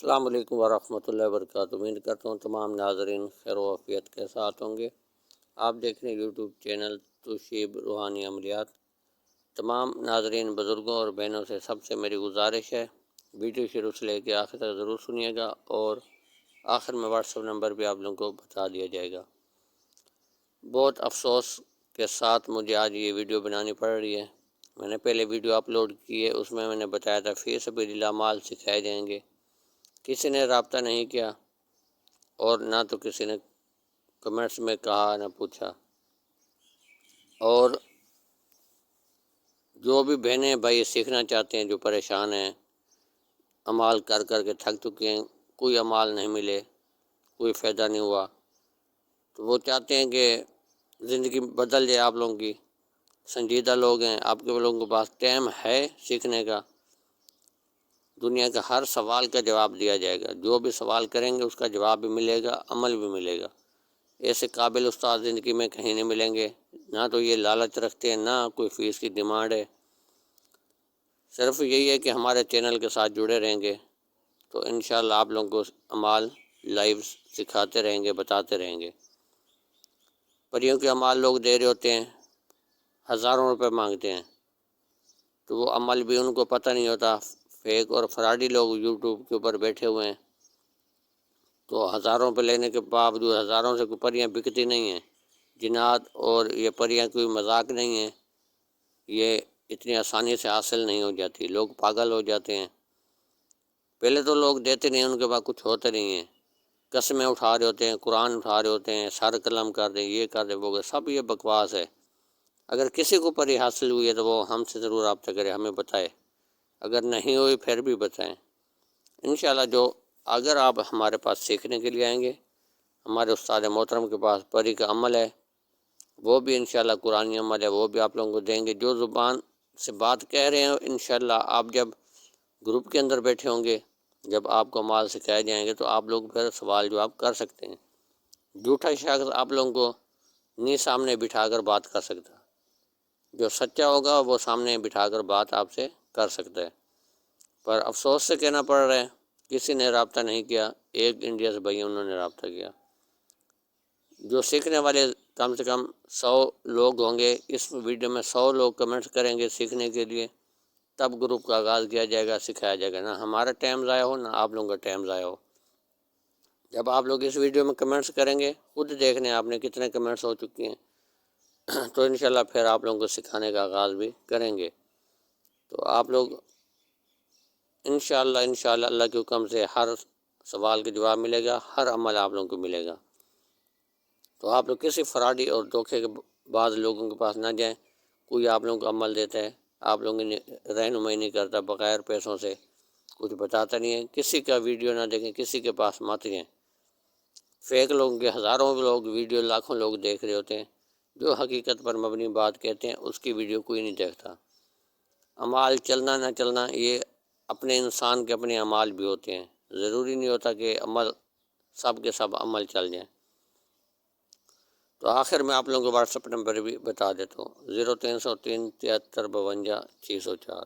السلام علیکم ورحمۃ اللہ وبرکاتہ۔ امید کرتا ہوں تمام ناظرین خیر و عافیت کے ساتھ ہوں گے۔ آپ دیکھ رہے ہیں یوٹیوب چینل توشیب روحانی عملیات۔ تمام ناظرین بزرگوں اور بہنوں سے سب سے میری گزارش ہے، ویڈیو شروع سے لے کے آخر تک ضرور سنیے گا، اور آخر میں واٹس ایپ نمبر بھی آپ لوگوں کو بتا دیا جائے گا۔ بہت افسوس کے ساتھ مجھے آج یہ ویڈیو بنانی پڑ رہی ہے۔ میں نے پہلے ویڈیو اپلوڈ کی ہے، اس میں نے بتایا تھا فی سبیل اللہ اعمال سکھائے جائیں گے۔ کسی نے رابطہ نہیں کیا، اور نہ تو کسی نے کمنٹس میں کہا نہ پوچھا، اور جو بھی بہنیں بھائی سیکھنا چاہتے ہیں، جو پریشان ہیں، اعمال کر کر کے تھک چکے ہیں، کوئی اعمال نہیں ملے، کوئی فائدہ نہیں ہوا، تو وہ چاہتے ہیں کہ زندگی بدل جائے آپ لوگوں کی۔ سنجیدہ لوگ ہیں، آپ کے لوگوں کے پاس ٹائم ہے سیکھنے کا، دنیا کا ہر سوال کا جواب دیا جائے گا، جو بھی سوال کریں گے اس کا جواب بھی ملے گا، عمل بھی ملے گا۔ ایسے قابل استاد زندگی میں کہیں نہیں ملیں گے، نہ تو یہ لالچ رکھتے ہیں، نہ کوئی فیس کی ڈیمانڈ ہے۔ صرف یہی ہے کہ ہمارے چینل کے ساتھ جڑے رہیں گے تو انشاءاللہ آپ لوگوں کو اعمال لائیو سکھاتے رہیں گے، بتاتے رہیں گے۔ پریوں کے اعمال لوگ دے رہے ہوتے ہیں، ہزاروں روپے مانگتے ہیں، تو وہ عمل بھی ان کو پتہ نہیں ہوتا۔ فیک اور فراڈی لوگ یوٹیوب کے اوپر بیٹھے ہوئے ہیں، تو ہزاروں پہ لینے کے باوجود ہزاروں سے کوئی پریاں بکتی نہیں ہیں۔ جنات اور یہ پریاں کوئی مذاق نہیں ہیں، یہ اتنی آسانی سے حاصل نہیں ہو جاتی، لوگ پاگل ہو جاتے ہیں۔ پہلے تو لوگ دیتے نہیں، ان کے پاس کچھ ہوتے نہیں ہیں، قسمیں اٹھا رہے ہوتے ہیں، قرآن اٹھا رہے ہوتے ہیں، سر قلم کر دیں، یہ کر دیں، وہ سب یہ بکواس ہے۔ اگر کسی کو پری حاصل ہوئی ہے تو وہ ہم سے ضرور رابطہ کرے، ہمیں بتائے، اگر نہیں ہوئی پھر بھی بتائیں۔ انشاءاللہ اگر آپ ہمارے پاس سیکھنے کے لیے آئیں گے، ہمارے استاد محترم کے پاس پری کا عمل ہے، وہ بھی انشاءاللہ قرآنی عمل ہے، وہ بھی آپ لوگوں کو دیں گے۔ جو زبان سے بات کہہ رہے ہیں انشاءاللہ آپ جب گروپ کے اندر بیٹھے ہوں گے، جب آپ کو اعمال سکھائے جائیں گے تو آپ لوگ پھر سوال جواب کر سکتے ہیں۔ جھوٹا شخص آپ لوگوں کو نہیں سامنے بٹھا کر بات کر سکتا، جو سچا ہوگا وہ سامنے بٹھا کر بات آپ سے کر سکتا ہے۔ پر افسوس سے کہنا پڑ رہا ہے، کسی نے رابطہ نہیں کیا۔ ایک انڈیا سے بھائی انہوں نے رابطہ کیا۔ جو سیکھنے والے کم سے کم 100 لوگ ہوں گے، اس ویڈیو میں 100 لوگ کمنٹس کریں گے سیکھنے کے لیے، تب گروپ کا آغاز کیا جائے گا، سکھایا جائے گا۔ نہ ہمارا ٹائم ضائع ہو، نہ آپ لوگوں کا ٹائم ضائع ہو۔ جب آپ لوگ اس ویڈیو میں کمنٹس کریں گے، خود دیکھنے آپ نے کتنے کمنٹس ہو چکی ہیں، تو انشاءاللہ پھر آپ لوگوں کو سکھانے کا آغاز بھی کریں گے۔ تو آپ لوگ انشاءاللہ اللہ کے حکم سے ہر سوال کا جواب ملے گا، ہر عمل آپ لوگوں کو ملے گا۔ تو آپ لوگ کسی فراڈی اور دھوکے کے بعض لوگوں کے پاس نہ جائیں۔ کوئی آپ لوگوں کو عمل دیتا ہے، آپ لوگوں کی رہنمائی نہیں کرتا، بغیر پیسوں سے کچھ بتاتا نہیں ہے، کسی کا ویڈیو نہ دیکھیں، کسی کے پاس مت جائیں۔ فیک لوگوں کے ہزاروں لوگ ویڈیو، لاکھوں لوگ دیکھ رہے ہوتے ہیں، جو حقیقت پر مبنی بات کہتے ہیں اس کی ویڈیو کوئی نہیں دیکھتا۔ اعمال چلنا نہ چلنا یہ اپنے انسان کے اپنے اعمال بھی ہوتے ہیں، ضروری نہیں ہوتا کہ عمل سب کے سب عمل چل جائیں۔ تو آخر میں آپ لوگوں کو واٹس ایپ نمبر بھی بتا دیتا ہوں، 0303 73 52 604۔